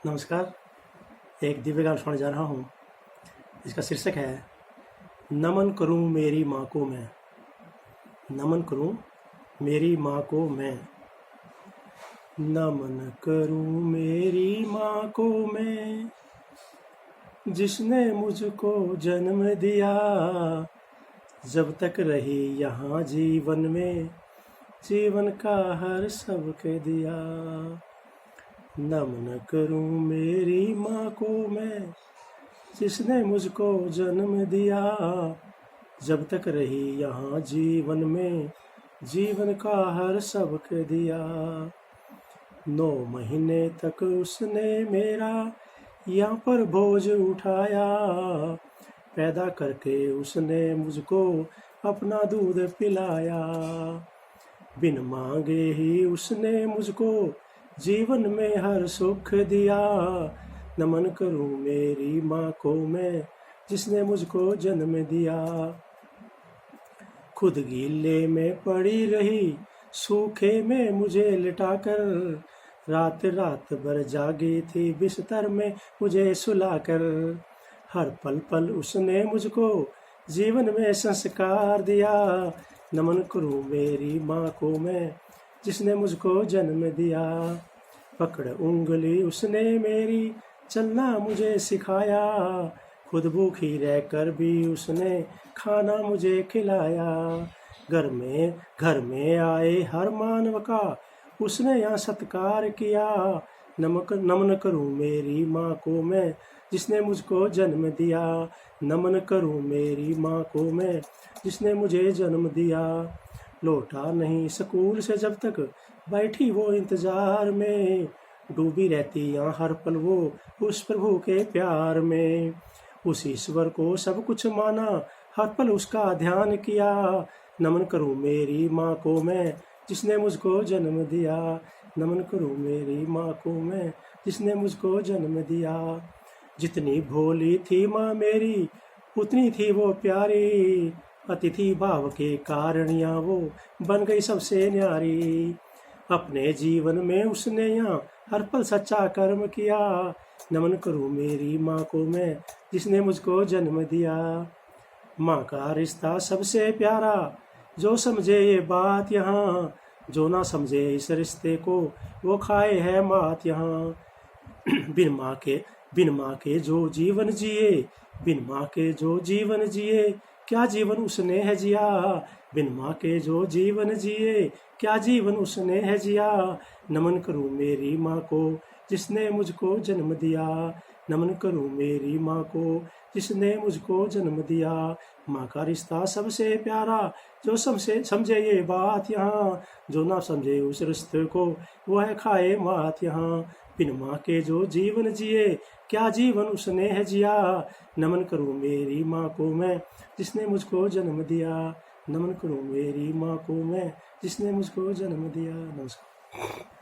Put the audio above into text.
नमस्कार। एक दिव्य गान सुनाने जा रहा हूँ। इसका शीर्षक है नमन करूँ मेरी माँ को मैं। नमन करूँ मेरी माँ को मैं। नमन करूँ मेरी माँ को मैं, जिसने मुझको जन्म दिया। जब तक रही यहाँ जीवन में, जीवन का हर सबक दिया। नमन करूँ मेरी माँ को मैं, जिसने मुझको जन्म दिया। जब तक रही यहाँ जीवन में, जीवन का हर सबक दिया। 9 महीने तक उसने मेरा यहाँ पर बोझ उठाया। पैदा करके उसने मुझको अपना दूध पिलाया। बिन मांगे ही उसने मुझको जीवन में हर सुख दिया। नमन करूँ मेरी माँ को मैं, जिसने मुझको जन्म दिया। खुद गीले में पड़ी रही, सूखे में मुझे लिटाकर। रात रात भर जागी थी बिस्तर में मुझे सुलाकर। हर पल पल उसने मुझको जीवन में संस्कार दिया। नमन करूँ मेरी माँ को मैं, जिसने मुझको जन्म दिया। पकड़ उंगली उसने मेरी चलना मुझे सिखाया। खुद भूखी रहकर भी उसने खाना मुझे खिलाया। घर में आए हर मानव का उसने यहाँ सत्कार किया। नमन करूँ मेरी माँ को मैं, जिसने मुझको जन्म दिया। नमन करूँ मेरी माँ को मैं, जिसने मुझे जन्म दिया। लौटा नहीं स्कूल से जब तक बैठी वो इंतजार में। डूबी रहती यहाँ हर पल वो उस प्रभु के प्यार में। उस ईश्वर को सब कुछ माना, हर पल उसका ध्यान किया। नमन करूँ मेरी माँ को मैं, जिसने मुझको जन्म दिया। नमन करूँ मेरी माँ को मैं, जिसने मुझको जन्म दिया। जितनी भोली थी माँ मेरी, उतनी थी वो प्यारी। अतिथि भाव के कारण यहाँ वो बन गई सबसे न्यारी। अपने जीवन में उसने यहाँ हर पल सच्चा कर्म किया। नमन करूँ मेरी माँ को मैं, जिसने मुझको जन्म दिया। माँ का रिश्ता सबसे प्यारा, जो समझे ये बात यहाँ। जो ना समझे इस रिश्ते को, वो खाए है मात यहाँ। बिन माँ के जो जीवन जिए, बिन माँ के जो जीवन जिए, क्या जीवन उसने है जिया। बिन माँ के जो जीवन जिए, क्या जीवन उसने है जिया। नमन करूँ मेरी माँ को, जिसने मुझको जन्म दिया। नमन करूँ मेरी माँ को, जिसने मुझको जन्म दिया। माँ का रिश्ता सबसे प्यारा, जो समझे ये बात यहाँ। जो ना समझे उस रिश्ते को, वो है खाए मात यहाँ। बिन माँ के जो जीवन जिए, क्या जीवन उसने है जिया। नमन करूँ मेरी माँ को मैं, जिसने मुझको जन्म दिया। नमन करूँ मेरी माँ को मैं, जिसने मुझको जन्म दिया। नमस्कार।